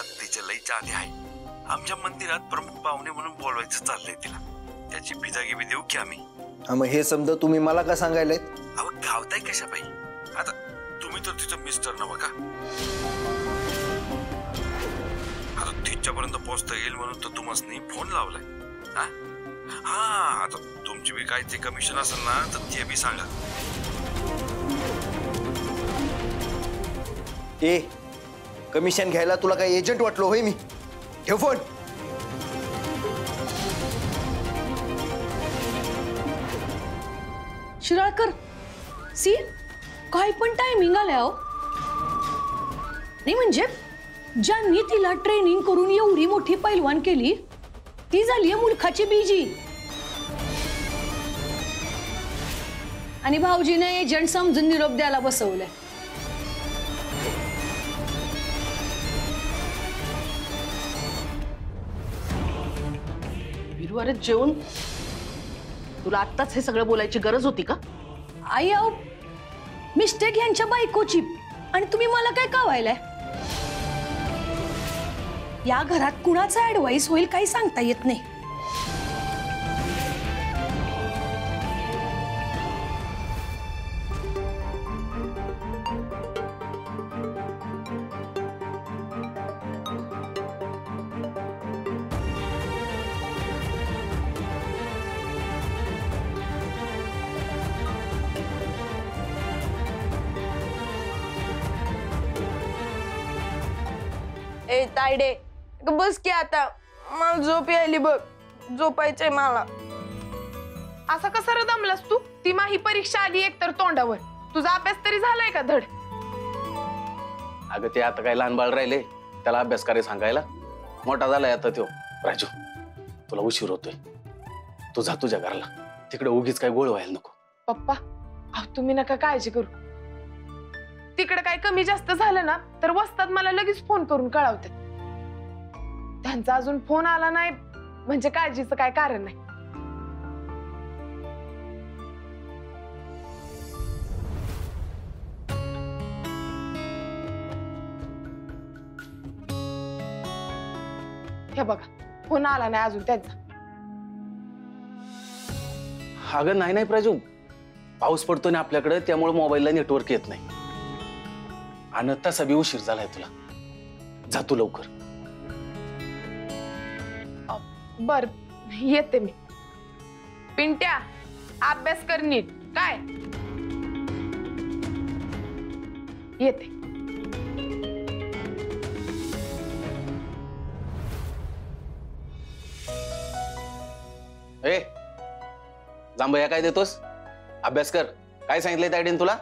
घरात तिच्या लई चाहते आहे. आमच्या मंदिरात प्रमुख पाहुणे म्हणून बोलवायचं चाललंय तिला. त्याची बिदागिरी देऊ की आम्ही? मग हे समजा तुम्ही मला का सांगायलाय? अहो गावताय कशा बाई? आता तुम्ही तर तिचं मिस्टर नव्हा का? आता तिच्यापर्यंत पोहोचता येईल म्हणून तर तुम्हाला फोन लावलाय. हा हा, आता तुमची बी काय ते कमिशन असेल ना तर ते बी सांगा. ए, कमिशन घ्यायला तुला काय एजंट वाटलो होय मी? ठेव फोन. शिराळकर, सी काय पण टायमिंग आलाय हो. नाही म्हणजे ज्यांनी तिला ट्रेनिंग करून एवढी मोठी पैलवान केली ती झाली मूर्खाची बीजी. आणि भाऊजीने एजंट समजून निरोप द्यायला बसवलंय. अरे जेवून तुला आत्ताच हे सगळं बोलायची गरज होती का? आई अहो, मिस्टेक यांच्या बायकोची आणि तुम्ही मला काय कावायलाय? या घरात कुणाचा ऍडवाइस होईल काही सांगता येत नाही. ए तायडे बस की आता, मला झोप यायली बघ. झोपायचंय मला. असा कसा रे दमलास तू? ती माही परीक्षा आली एकतर तोंडावर. तुझा अभ्यास तरी झालाय का धड? अगं ते आता काय लहान बाळ राहिले त्याला अभ्यास करायला सांगायला? मोठा झालाय आता तो. राजू, तुला उशीर होतोय, तू जा तुझ्या घराला. तिकडे उगीच काय गोळ व्हायला नको. पप्पा अहो तुम्ही नका काळजी करू. तिकडे काय कमी जास्त झालं ना तर वस्तात मला लगेच फोन करून कळवतात. त्यांचा अजून फोन आला नाही म्हणजे काळजीचं काय कारण नाही. हे बघा फोन आला नाही अजून त्यांचा. अगं नाही नाही प्राजू, पाऊस पडतो ना आपल्याकडे त्यामुळे मोबाईलला नेटवर्क येत नाही. आणि तसा बी उशीर झालाय तुला. जा तू लवकर. बर येते मी. पिंट्या अभ्यास कर नीट काय? येते. ए जांभया काय देतोस? अभ्यास कर. काय सांगितलंय तायडीन तुला?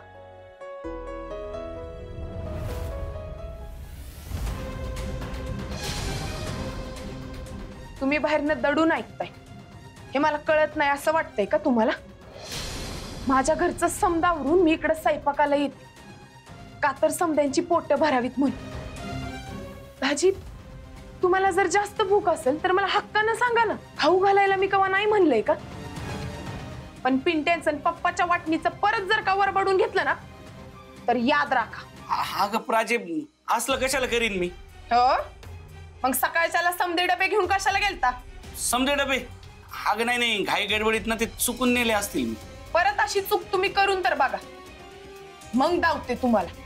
तुम्ही बाहेरनं दडून ऐकताय हे मला कळत नाही असं वाटतंय का तुम्हाला? माझ्या घरचं समदावरून मी इकडे स्वयंपाकाला येते का तर समद्यांची पोट भरावीत म्हणून. भाजी तुम्हाला जर जास्त भूक असेल तर मला हक्कानं सांगा ना. खाऊ घालायला मी कवा नाही म्हणलंय का? पण पिंट्यांचं पप्पाच्या वाटणीचं परत जर का वरबडून घेतलं ना तर याद राखा. अगं प्राजे, असलं कशाला करीन मी? हो मग सकाळच्याला समदे डबे घेऊन कशाला गेलता? समजे डबे? अगं नाही नाही, घाई गडबडीत ना ते चुकून नेले असतील मी. परत अशी चूक तुम्ही करून तर बघा, मग दावते तुम्हाला.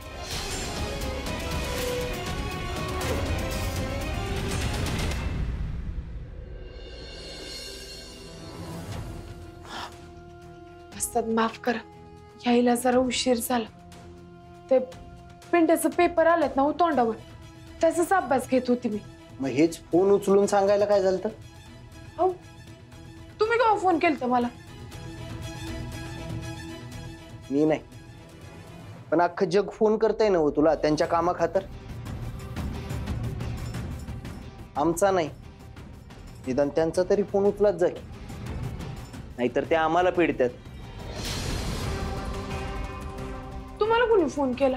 माफ करा, यायला जरा उशीर झाला. ते पिंट्याचं पेपर आलेत ना हो तोंडावर, त्याचाच अभ्यास घेत होती मी. मग हेच फोन उचलून सांगायला काय झालं? हो तुम्ही केव्हा फोन केलता मला? मी नाही, पण अख्खं जग फोन करताय ना हो तुला त्यांच्या कामाखातर. आमचा नाही, निदान त्यांचा तरी फोन उचलत जाईल, नाहीतर ते आम्हाला पिडतात. तुम्हाला कोणी फोन केला?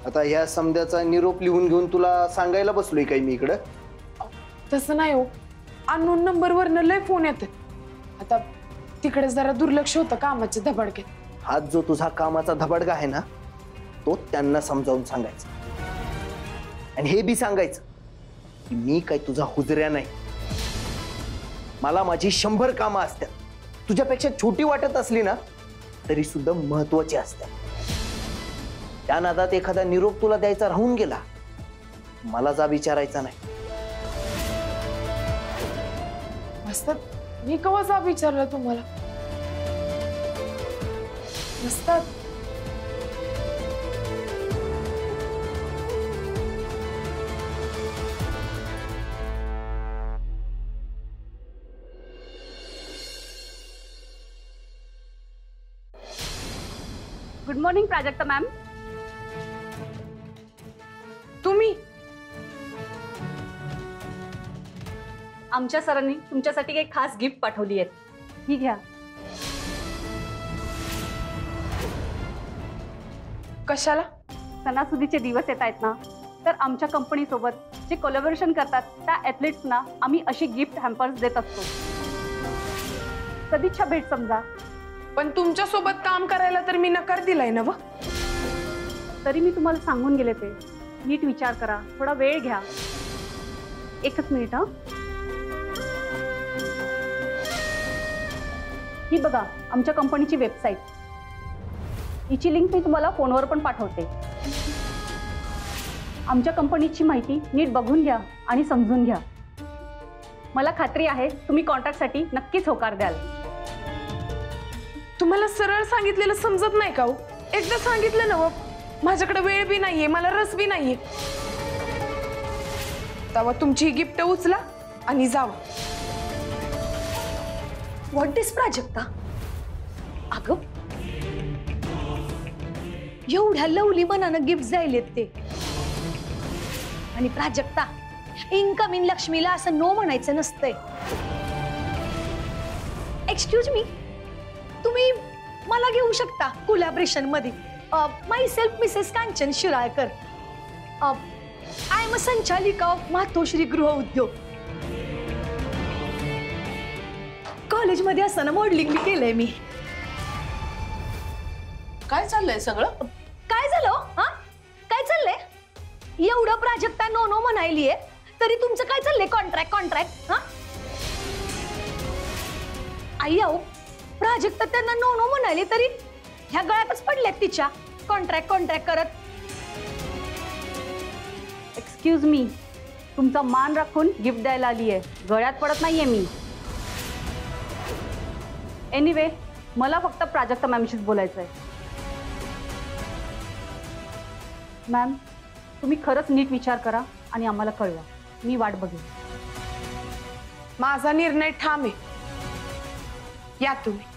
आता ह्या समद्याचा निरोप लिहून घेऊन तुला सांगायला बसलोय काय मी इकडं? तसं नाही हो, अननोन नंबरवरनं लय फोन येतात. आता तिकडे जरा दुर्लक्ष होतं कामाच्या धबाडक्यात. हाच जो तुझा कामाचा धबाडगा आहे ना तो त्यांना समजावून सांगायचा. आणि हे बी सांगायचं की मी काय तुझा हुजऱ्या नाही. मला माझी 100 कामं असतात. तुझ्यापेक्षा छोटी वाटत असली ना तरी सुद्धा महत्वाची असतात. त्या नादात एखादा निरोप तुला द्यायचा राहून गेला, मला जा विचारायचा नाही. असतात मी केव्हा जा विचारलं तुम्हाला? नसतात. Good morning Prajakta ma'am. तुम्ही आमच्या सरांनी तुमच्यासाठी एक खास गिफ्ट पाठवली आहे. ही घ्या. कशाला? सणासुदीचे दिवस येत आहेत ना, तर आमच्या कंपनी सोबत जे कोलॅबोरेशन करतात त्या ॲथलीट्सना आम्ही अशी गिफ्ट हॅम्पर्स देत असतो. सदिच्छा भेट समजा. पण तुमच्या सोबत काम करायला तर मी नकार दिलाय ना. तरी मी तुम्हाला सांगून गेले ते. नीट विचार करा, थोडा वेळ घ्या. एकच मिनिट. हा, ही बघा आमच्या कंपनीची वेबसाईट. हिची लिंक मी तुम्हाला फोनवर पण पाठवते. आमच्या कंपनीची माहिती नीट बघून घ्या आणि समजून घ्या. मला खात्री आहे तुम्ही कॉन्ट्रॅक्टसाठी नक्कीच होकार द्याल. तुम्हाला सरळ सांगितलेलं समजत नाही का हो? एकदा सांगितलं ना, माझ्याकडे वेळ बी नाहीये, मला रस बी नाहीये. तेव्हा तुमची ही गिफ्ट उचला आणि जावा. व्हॉट दिस प्राजक्ता? अगं एवढ्या लवली मनानं गिफ्ट जायलेत ते. आणि प्राजक्ता, इनकमिंग लक्ष्मीला असं नो म्हणायचं नसतंय. एक्सक्यूज मी, तुम्ही मला घेऊ शकता कोलॅबरेशन मध्ये. Myself Mrs Kanchan Shiralkar. I am a संचालिका ऑफ मातोश्री गृह उद्योग. कॉलेजमध्ये असताना मॉडेलिंग बी केलंय मी. काय चाललंय सगळं? काय झालं हा? काय चाललंय? एवढं प्राजक्ता नो नो म्हणायलीये तरी तुमचं काय चाललंय? Contract contract. हा आई, आहो प्राजक्ता त्यांना नो नो म्हणाली तरी ह्या गळ्यातच पडल्यात तिच्या कॉन्ट्रॅक्ट कॉन्ट्रॅक्ट करत. एक्सक्यूज मी, तुमचा मान राखून गिफ्ट द्यायला आली आहे, गळ्यात पडत नाहीये मी. एनिवे, मला फक्त प्राजक्ता मॅमशीच बोलायचं आहे. मॅम, तुम्ही खरंच नीट विचार करा आणि आम्हाला कळवा. मी वाट बघेन. माझा निर्णय ठाम आहे. या तुम्ही.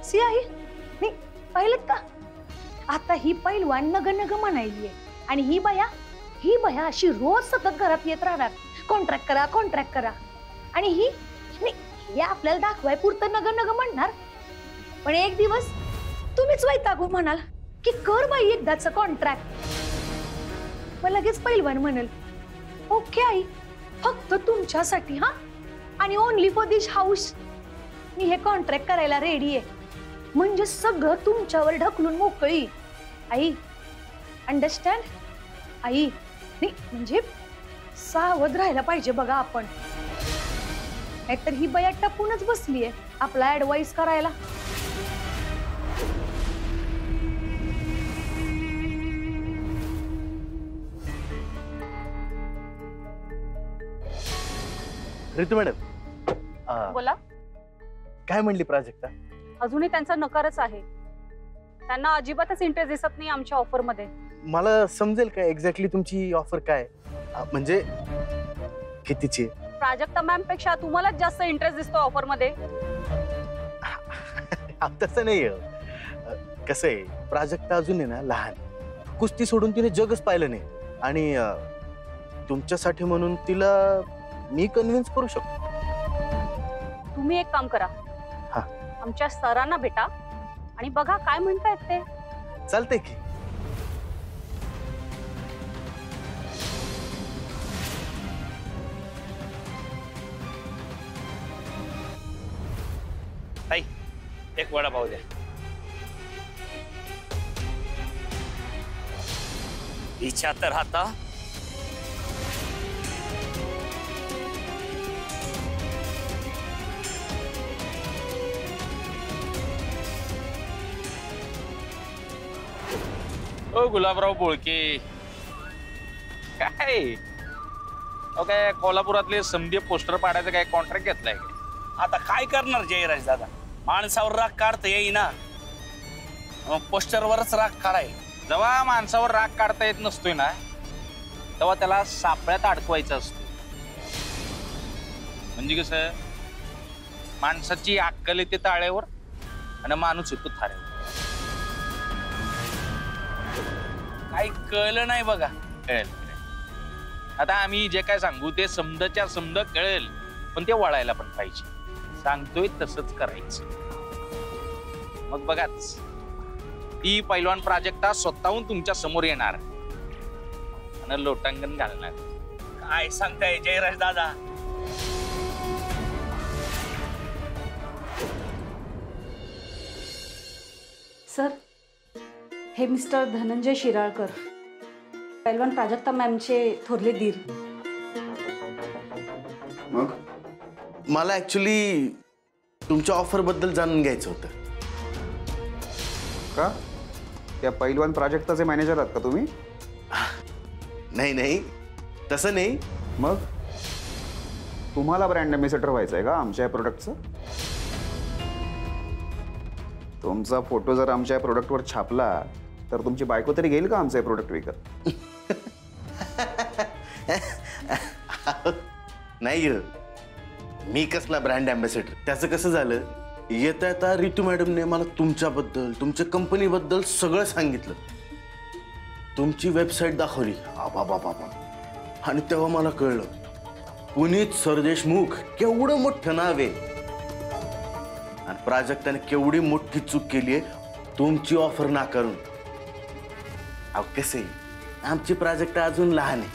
सी आई, नाही पाहिलं का? आता ही पैलवान नग नग म्हणायलीये आणि ही बाया अशी रोज सतत घरात येत राहणार, कॉन्ट्रॅक्ट करा कॉन्ट्रॅक्ट करा. आणि ही आपल्याला दाखवाय पुरतं नग नग म्हणणार. पण एक दिवस तुम्हीच वैतागू म्हणाल की कर बाई एकदाच कॉन्ट्रॅक्ट. मग लगेच पैलवान म्हणाल ओके आई, फक्त तुमच्यासाठी. हा, आणि ओनली फॉर दिस हाऊस मी हे कॉन्ट्रॅक्ट करायला रेडी आहे. म्हणजे सगळं तुमच्यावर ढकलून मोकळी. आई अंडरस्टँड? आई नाही म्हणजे सावध राहायला पाहिजे बघा आपण. नाहीतर ही बाया टपूनच बसलीये आपला ऍडवाइस करायला. ऋतू मॅडम, बोला. काय म्हणली प्राजक्ता? अजूनही त्यांचा नकारच आहे. त्यांना अजिबातच इंटरेस्ट दिसत नाही आमच्या ऑफर मध्ये. मला समजेल का एक्झॅक्टली तुमची ऑफर काय? म्हणजे कितीची? प्राजक्ता मॅम पेक्षा तुम्हालाच जास्त इंटरेस्ट दिसतो ऑफर मध्ये. तसं नाही. कसं आहे, प्राजक्ता अजून आहे ना लहान. कुस्ती सोडून तिने जगच पाहिलं नाही. आणि तुमच्यासाठी म्हणून तिला मी कन्व्हिन्स करू शकतो. तुम्ही एक काम करा, आमच्या सरांना भेटा आणि बघा काय म्हणतायत ते. चालतंय की. एक वडापाव द्या. इच्छा तर आता ओ गुलाबराव बोळके काय काय कोल्हापुरातले समधी पोस्टर पाडायचं काय कॉन्ट्रॅक्ट घेतलाय का? आता काय करणार जयराज दादा, माणसावर राग काढता येईना, पोस्टरवरच राग काढाय. जेव्हा माणसावर राग काढता येत नसतोय ना तेव्हा त्याला सापळ्यात अडकवायचं असतो. म्हणजे कसं माणसाची अक्कल येते ताळ्यावर आणि माणूस येतो थाऱ्यावर. काही कळलं नाही बघा. कळेल आता आम्ही जे काय सांगू ते समजाच्या समज कळेल, पण ते वळायला पण पाहिजे. सांगतोय तसंच करायचं. मग बघाच ती पैलवान प्राजक्ता स्वतःहून तुमच्या समोर येणार आणि लोटांगण घालणार. काय सांगताय जयराज दादा? सर, हे मिस्टर धनंजय शिराळकर, पैलवान प्राजक्ता मॅमचे थोरले दीर. मग मला ऍक्च्युली तुमच्या ऑफर बद्दल जाणून घ्यायचं होतं. का त्या पैलवान प्राजक्ताचे मॅनेजर आहात का तुम्ही? नाही नाही, तसं नाही. मग तुम्हाला ब्रँड अँबॅसेडर व्हायचं आहे का आमच्या प्रोडक्टचं? तुमचा फोटो जर आमच्या प्रोडक्टवर छापला तर तुमची बायको तरी घेईल का आमचं प्रोडक्ट विकत? नाही, मी कसला ब्रँड अँबॅसेडर. त्याचं कसं झालं, येता येता रितू मॅडमने मला तुमच्याबद्दल, तुमच्या कंपनीबद्दल सगळं सांगितलं. तुमची वेबसाईट दाखवली. बाबा, आणि तेव्हा मला कळलं पुनीत सरदेशमुख केवढं मोठं नाव आहे आणि प्राजक्ताने केवढी मोठी चूक केली आहे तुमची ऑफर नाकारून. अहो कसे, आमची प्राजक्ता अजून लहान आहे,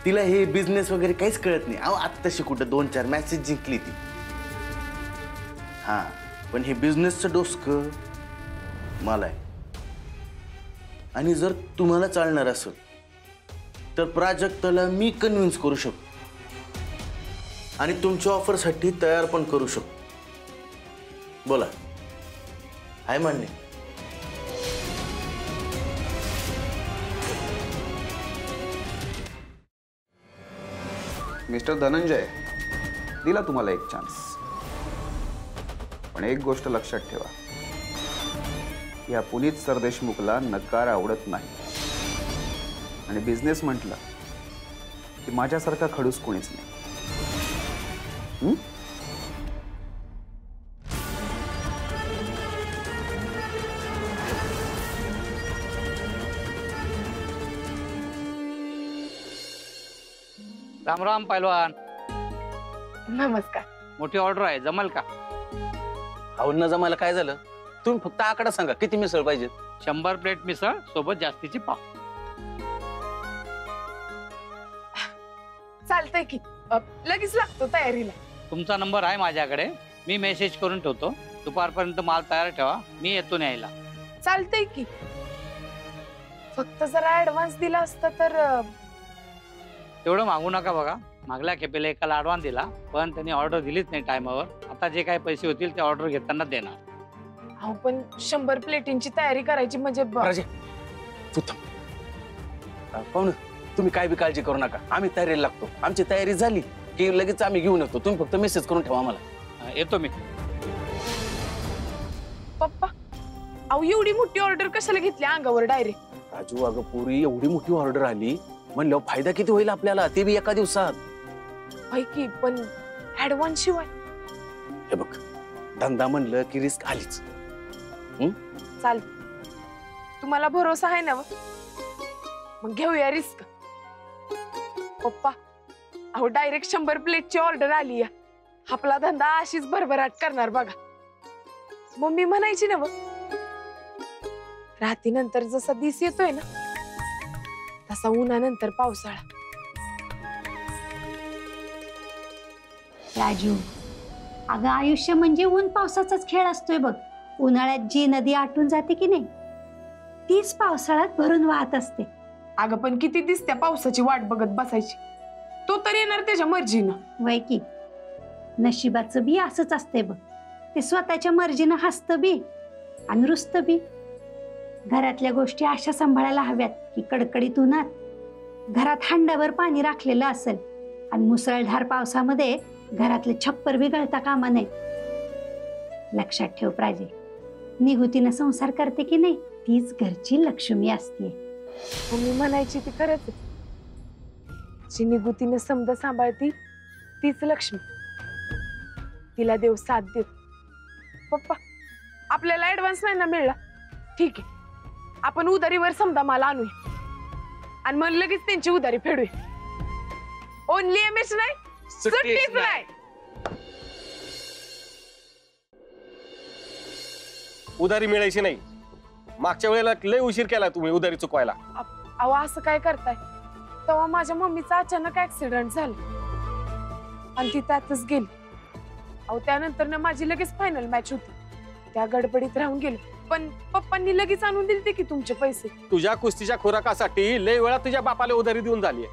तिला हे बिझनेस वगैरे काहीच कळत नाही. अहो आत्ताशी कुठं 2-4 मॅचेस जिंकली ती. हा, पण हे बिझनेसचं डोसकं मला आहे. आणि जर तुम्हाला चालणार असेल तर प्राजक्ताला मी कन्व्हिन्स करू शकतो आणि तुमच्या ऑफरसाठी तयार पण करू शकतो. बोला, आहे मान्य? मिस्टर धनंजय, दिला तुम्हाला एक चान्स, पण एक गोष्ट लक्षात ठेवा, या पुनीत सरदेशमुखला नकार आवडत नाही. आणि बिझनेस म्हटलं की माझ्यासारखा खडूस कोणीच नाही. राम राम पैलवान. नमस्कार. मोठी ऑर्डर आहे, जमल का? अहो न जमायला काय झालं? तुम्ही फक्त आकडा सांगा, किती मिसळ पाहिजेत? 100 प्लेट मिसळ सोबत जास्तीची पाव. चालतंय की, लगेच लागतो तयारीला. तुमचा नंबर आहे माझ्याकडे, मी मेसेज करून ठेवतो. दुपारपर्यंत माल तयार ठेवा, मी येतो न्यायला. चालतंय की, फक्त जरा ऍडव्हान्स दिला असता तर. तेवढं मागू नका बघा. मागल्या खेपेला एकाला ऍडव्हान्स दिला, पण त्यांनी ऑर्डर दिलीच नाही टायमावर. आता जे काही पैसे होतील ते ऑर्डर घेताना देणार. अहो पण 100 प्लेटींची तयारी करायची म्हणजे पाहुणं, तुम्ही काय बी काळजी करू नका, आम्ही तयारीला लागतो. आमची तयारी झाली की लगेच आम्ही घेऊन येतो. तुम्ही फक्त मेसेज करून ठेवा मला. येतो मी. पप्पा, अहो एवढी मोठी ऑर्डर कशाला घेतली अंगावर डायरेक्ट? राजू, अगं पोरी, एवढी मोठी ऑर्डर आली म्हणल्यावर फायदा किती होईल आपल्याला, ते बी एका दिवसात. की पण ऍडव्हान्स शिवाय. हे बघ, धंदा म्हणलं की रिस्क आलीच. चाल, तुम्हाला भरोसा आहे ना? मग घेऊया रिस्क. पप्पा, अहो डायरेक्ट 100 प्लेटची ऑर्डर आली. आपला धंदा अशीच भरभराट करणार बघा. मम्मी म्हणायची ना, रात्रीनंतर जसा दिस येतोय ना तसा उन्हानंतर पावसाळा. राजू, अगं आयुष्य म्हणजे ऊन पावसाचाच खेळ असतोय बघ. उन्हाळ्यात जी नदी आटून जाते की नाही तीच पावसाळ्यात भरून वाहत असते. अगं पण किती दिसत्या पावसाची वाट बघत बसायची, तो तर येणार त्याच्या मर्जीनं. वय की नशिबाचं बी असंच असते बघ, ते स्वतःच्या मर्जीनं हसतं बी आणि रुसतं बी. घरातल्या गोष्टी अशा सांभाळायला हव्यात की कडकडीत उन्हात घरात हंडाभर पाणी राखलेलं असेल आणि मुसळधार पावसामध्ये घरातले छप्पर बी गळता कामा नये. लक्षात ठेव प्राजे, निगुतीनं संसार करते की नाही तीच घरची लक्ष्मी असते. मम्मी म्हणायची ती खरंच आहे. जी निगुतीनं समद सांभाळती तीच लक्ष्मी, तिला देव साथ देत. पप्पा आपल्याला ऍडव्हान्स नाही ना मिळला, ठीक आहे आपण उधारीवर समजा माल आणूया आणि मग लगेच त्यांची उधारी फेडूया. ओनली एमएच नाही, सुट्टीच नाही. उधारी मिळायची नाही. मागच्या वेळेला लय उशीर केला तुम्ही उधारी चुकवायला. अहो असं काय करताय, तेव्हा माझ्या मम्मीचा अचानक ऍक्सिडेंट झाला आणि ती त्यातच गेली. अहो त्यानंतर ना माझी लगेच फायनल मॅच होती, त्या गडबडीत राहून गेलो. पण पप्पांनी लगेच आणून दिले की तुमचे पैसे. तुझ्या कुस्तीच्या खुराकासाठी लय वेळा तुझ्या बापाला उधारी देऊन झाली.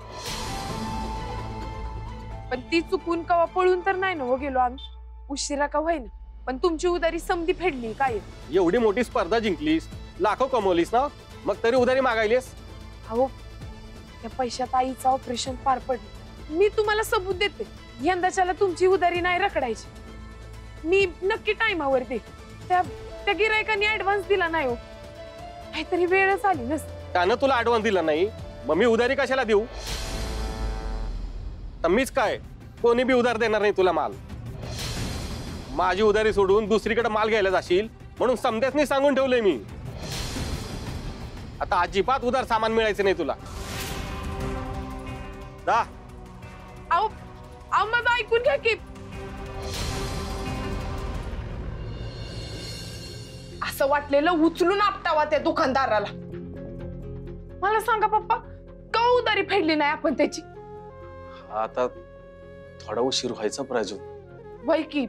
पण ती चुकून कवा पळून तर नाही ना हो गेलो आम्ही, उशिरा का होईना पण तुमची उधारी समधी फेडली. काय एवढी मोठी स्पर्धा जिंकलीस, लाखो कमवलीस ना, मग तरी उधारी मागायलीस. अहो त्या पैशात आईचं ऑपरेशन पार पडलं. मी तुम्हाला सबूत देते, यंदाच्याला तुमची उधारी नाही रखडायची. मी नक्की टाइमावर दे. त्या गिरायकाने ऍडव्हान्स दिला नाही हो, काहीतरी वेळच आली नसती. त्यानं तुला ऍडव्हान्स दिला नाही, मग मी उधारी कशाला देऊ? तर मीच काय, कोणी बी उधार देणार नाही तुला माल. माझी उधारी सोडून दुसरीकडे माल घ्यायला जाशील म्हणून समध्यासनी सांगून ठेवलंय मी. आता अजिबात उधार सामान मिळायचं नाही तुला. जा. अहो माझं ऐकून घ्या की. असं वाटलेलं उचलून आपटावा त्या दुकानदाराला. मला सांगा पप्पा, का उधारी फेडली नाही आपण त्याची? आता थोडा उशीर व्हायचा प्राजू. वय की,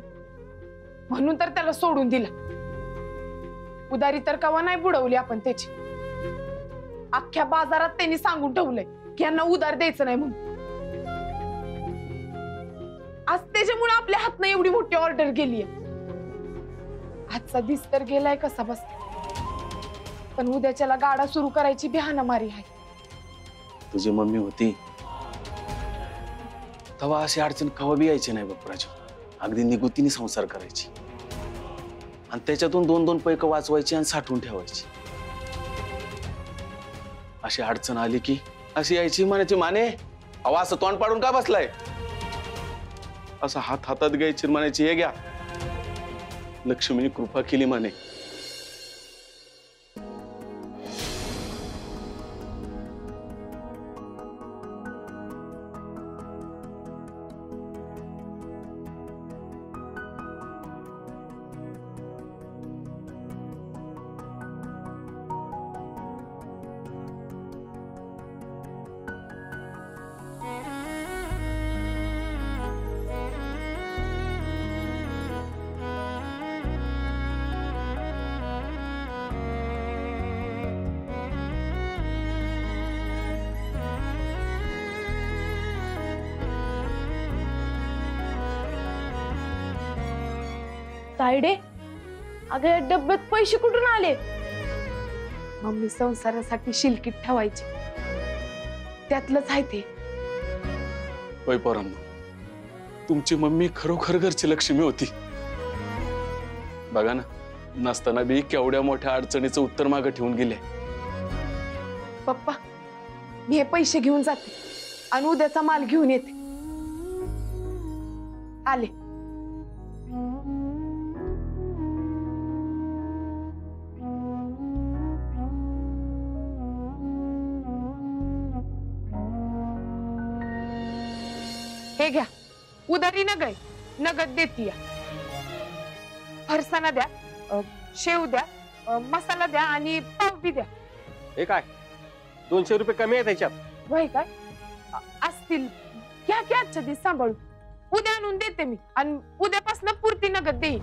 म्हणून तर त्याला सोडून दिला. उधारी तर कवा नाही बुडवली आपण त्याची. अख्ख्या बाजारात त्यांनी सांगून ठेवलंय की यांना उधार द्यायचं नाही म्हणून. आज त्याच्यामुळे आपल्या हातनं एवढी मोठी ऑर्डर गेली. आजचा दिस तर गेलाय कसा बस, पण उद्याच्याला गाडा सुरू करायची बिहाना मारी आहे. तुझी मम्मी होती तेव्हा अशी अडचण कवा बी यायची नाही बघ प्राजू. अगदी निगुतीने संसार करायची आणि त्याच्यातून 2-2 पैक वाचवायची आणि साठवून ठेवायची. अशी अडचण आली की अशी यायची, म्हणायची माने अहो असं तोंड पाडून का बसलाय, असं हात हातात घ्यायची, म्हणायची हे घ्या, लक्ष्मीने कृपा केली माने. तायडे, अगं या डब्यात पैसे कुठून आले? मम्मी संसारासाठी शिलकीत ठेवायची, त्यातलंच आहे ते. होय पोरांनो, तुमची मम्मी खरोखर घरची लक्ष्मी होती. बघा ना, नसताना बी केवढ्या मोठ्या अडचणीचं उत्तर मागे ठेवून गेले. पप्पा मी हे पैसे घेऊन जाते आणि उद्याचा माल घेऊन येते. आले. हे घ्या, उधारी न गय, नगद देतीया. फरसाना द्या, शेव द्या, मसाला द्या आणि पाव बी द्या. हे काय 200 रुपये कमी आहे त्याच्यात? वय काय असतील, घ्या की आजच्या दिवस सांभाळू. उद्या आणून देते मी आणि उद्यापासून पुरती नगद देईन.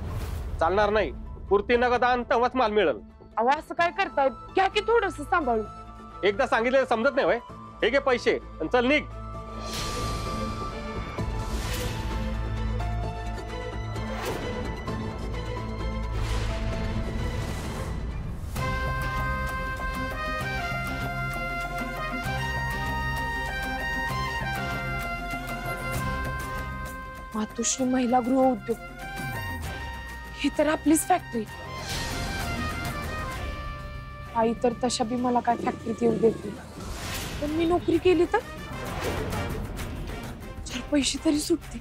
चालणार नाही, पुरती नगद आण तेव्हाच माल मिळेल. अहो असं काय करताय, घ्या की थोडस सांभाळून. एकदा सांगितलेलं समजत नाही वय. हे घे पैसे आणि चल निघ. मातोश्री महिला गृह उद्योग, ही तर आपलीच फॅक्टरी. आई तर तशा बी मला काय फॅक्टरीत येऊ देत नाही, पण मी नोकरी केली तर 4 पैसे तरी सुटते.